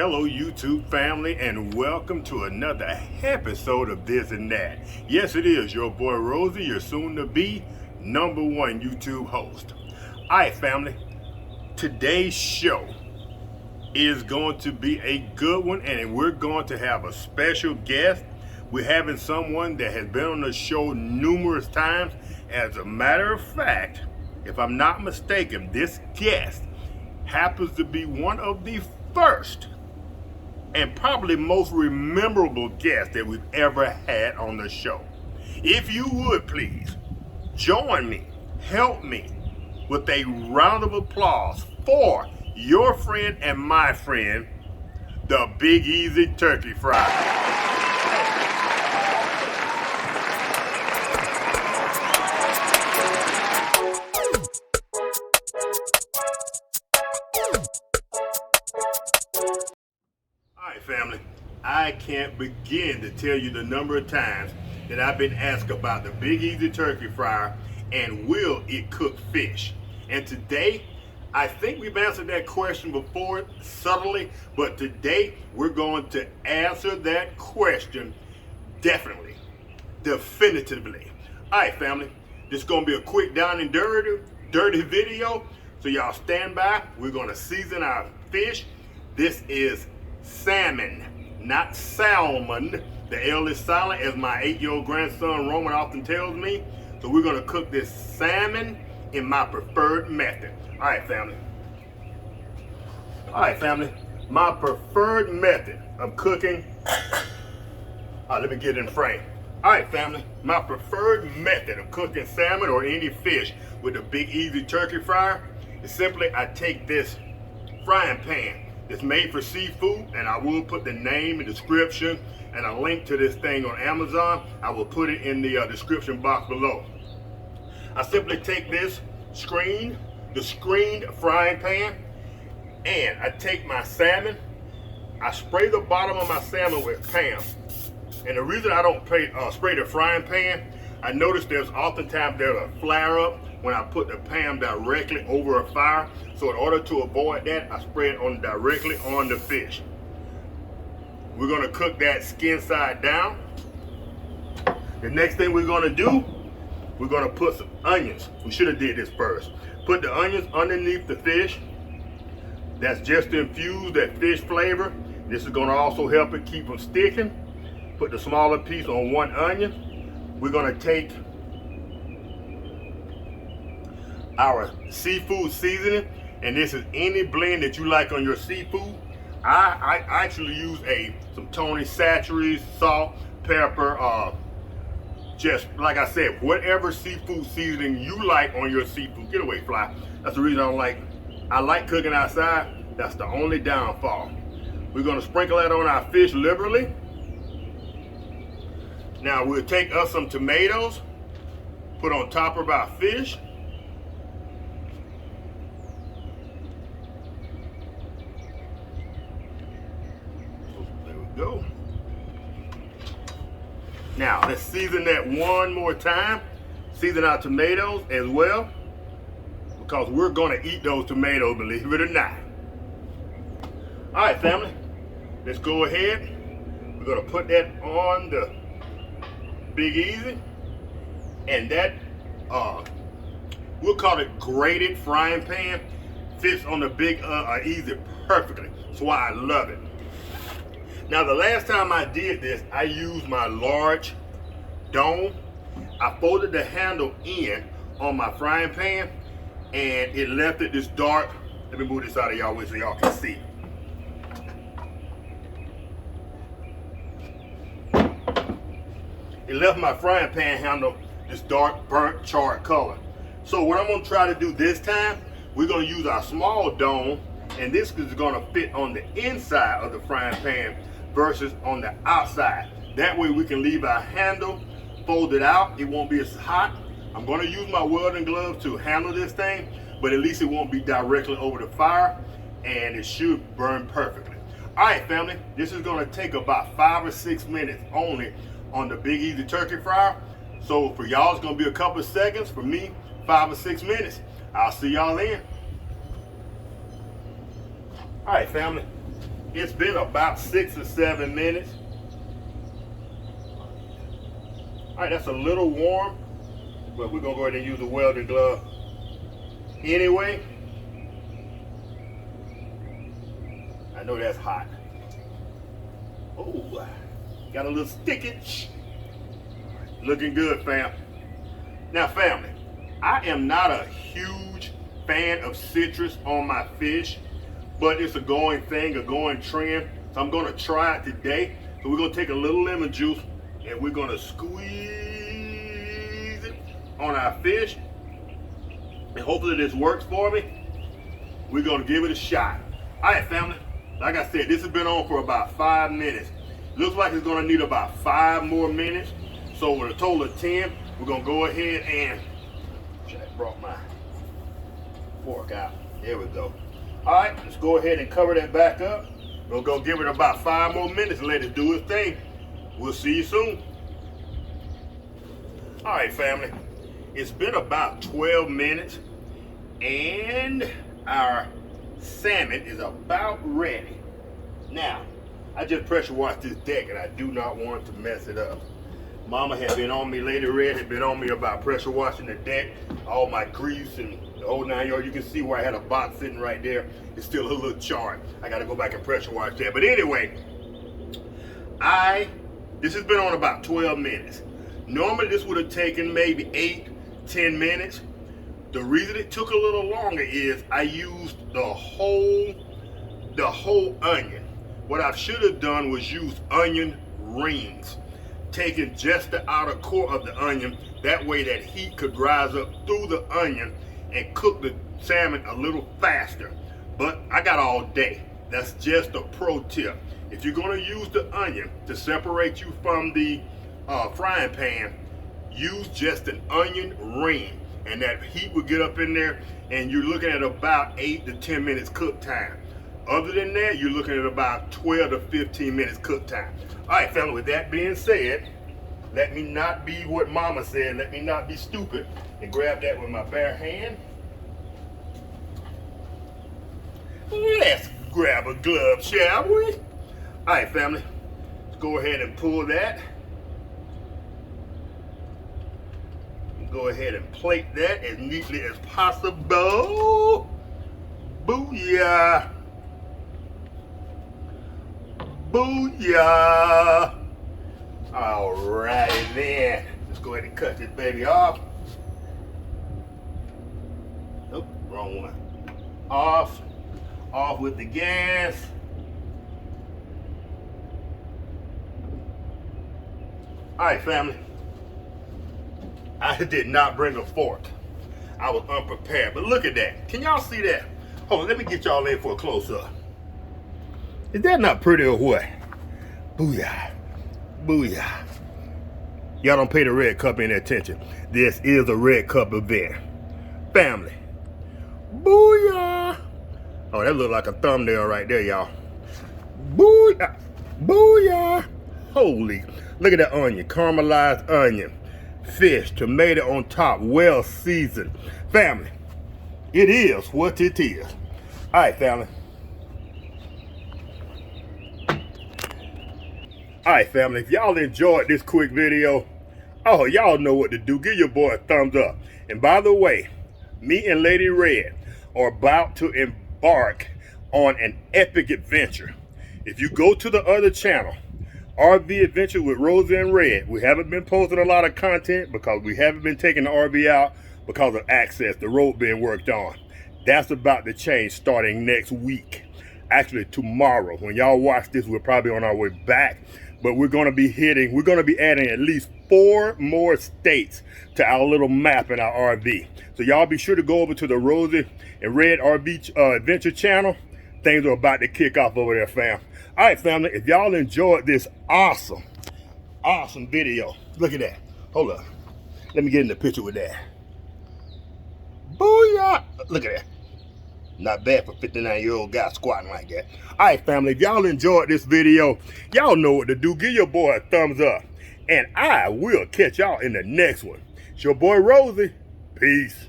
Hello YouTube family, and welcome to another episode of This and That. Yes, it is your boy Rosie, your soon to be #1 YouTube host. Alright family, today's show is going to be a good one, and we're going to have a special guest. We're having someone that has been on the show numerous times. As a matter of fact, if I'm not mistaken, this guest happens to be one of the first and probably most memorable guest that we've ever had on the show. If you would please join me, help me with a round of applause for your friend and my friend, the Big Easy Turkey Fry. Family, I can't begin to tell you the number of times that I've been asked about the Big Easy Turkey Fryer and will it cook fish. And today, I think we've answered that question before subtly, but today we're going to answer that question definitely, definitively. All right, family, this is going to be a quick down and dirty video, so y'all stand by. We're going to season our fish. This is salmon, not salmon. The L is silent, as my 8-year-old grandson Roman often tells me. So we're gonna cook this salmon in my preferred method. All right, family. My preferred method of cooking. Let me get in frame. All right, family. My preferred method of cooking salmon or any fish with a Big Easy Turkey Fryer is simply I take this frying pan. It's made for seafood, and I will put the name and description and a link to this thing on Amazon. I will put it in the description box below. I simply take this screened frying pan, and I take my salmon. I spray the bottom of my salmon with Pam. And the reason I don't spray the frying pan, I notice there's a flare up when I put the pan directly over a fire. So in order to avoid that, I spray it directly on the fish. We're gonna cook that skin side down. The next thing we're gonna do, we're gonna put some onions. We should have did this first. Put the onions underneath the fish. That's just to infuse that fish flavor. This is gonna also help it keep from sticking. Put the smaller piece on one onion. We're gonna take our seafood seasoning, and this is any blend that you like on your seafood. I actually use some Tony Chachere's, salt, pepper, just like I said, whatever seafood seasoning you like on your seafood. Get away, fly. That's the reason I like cooking outside. That's the only downfall. We're gonna sprinkle that on our fish liberally. Now we'll take us some tomatoes, put on top of our fish. Go. Now let's season that one more time. Season our tomatoes as well, because we're gonna eat those tomatoes, believe it or not. All right, family, let's go ahead. We're gonna put that on the Big Easy, and that we'll call it grated frying pan. Fits on the Big Easy perfectly. That's why I love it. Now, the last time I did this, I used my large dome. I folded the handle in on my frying pan, and it left it this dark. Let me move this out of y'all way so y'all can see. It left my frying pan handle this dark burnt charred color. So what I'm gonna try to do this time, we're gonna use our small dome, and this is gonna fit on the inside of the frying pan versus on the outside. That way we can leave our handle folded out. It won't be as hot. I'm gonna use my welding gloves to handle this thing, but at least it won't be directly over the fire, and it should burn perfectly. All right, family, this is gonna take about 5 or 6 minutes only on the Big Easy Turkey Fryer. So for y'all, it's gonna be a couple of seconds. For me, 5 or 6 minutes. I'll see y'all then. All right, family. It's been about 6 or 7 minutes. All right, that's a little warm, but we're gonna go ahead and use a welding glove anyway. I know that's hot. Oh, got a little sticky. Looking good, fam. Now, family, I am not a huge fan of citrus on my fish, but it's a going thing, a going trend. So I'm gonna try it today. So we're gonna take a little lemon juice and we're gonna squeeze it on our fish. And hopefully this works for me. We're gonna give it a shot. All right, family. Like I said, this has been on for about 5 minutes. Looks like it's gonna need about 5 more minutes. So with a total of 10, we're gonna go ahead and, I brought my fork out. There we go. All right, let's go ahead and cover that back up. We'll go give it about 5 more minutes and let it do its thing. We'll see you soon. All right, family. It's been about 12 minutes and our salmon is about ready. Now, I just pressure washed this deck and I do not want to mess it up. Mama had been on me, Lady Red had been on me about pressure washing the deck, all my grease and the whole 9 yards. You can see where I had a box sitting right there. It's still a little charred. I gotta go back and pressure wash that. But anyway, this has been on about 12 minutes. Normally this would have taken maybe 8, 10 minutes. The reason it took a little longer is I used the whole onion. What I should have done was use onion rings, taking just the outer core of the onion. That way that heat could rise up through the onion and cook the salmon a little faster. But I got all day. That's just a pro tip. If you're gonna use the onion to separate you from the frying pan, use just an onion ring. And that heat will get up in there and you're looking at about 8 to 10 minutes cook time. Other than that, you're looking at about 12 to 15 minutes cook time. All right, family, with that being said, let me not be what Mama said. Let me not be stupid and grab that with my bare hand. Let's grab a glove, shall we? All right, family, let's go ahead and pull that. Go ahead and plate that as neatly as possible. Booyah. Booyah. Alrighty then. Let's go ahead and cut this baby off. Nope, wrong one. Off. Off with the gas. Alright, family. I did not bring a fork. I was unprepared, but look at that. Can y'all see that? Hold on, let me get y'all in for a close-up. Is that not pretty or what? Booyah, booyah. Y'all don't pay the red cup any attention. This is a red cup event. Family, booyah. Oh, that looked like a thumbnail right there, y'all. Booyah, booyah. Holy, look at that onion, caramelized onion. Fish, tomato on top, well seasoned. Family, it is what it is. All right, family. All right, family, if y'all enjoyed this quick video, oh, y'all know what to do. Give your boy a thumbs up. And by the way, me and Lady Red are about to embark on an epic adventure. If you go to the other channel, RV Adventure with Rosie and Red. We haven't been posting a lot of content because we haven't been taking the RV out because of access, the road being worked on. That's about to change starting next week. Actually, tomorrow. When y'all watch this, we're probably on our way back. But we're going to be adding at least 4 more states to our little map in our RV. So y'all be sure to go over to the Rosie and Red RV Adventure channel. Things are about to kick off over there, fam. All right, family, if y'all enjoyed this awesome video, look at that. Hold up. Let me get in the picture with that. Booyah! Look at that. Not bad for a 59-year-old guy squatting like that. All right, family, if y'all enjoyed this video, y'all know what to do. Give your boy a thumbs up. And I will catch y'all in the next one. It's your boy, Rosie. Peace.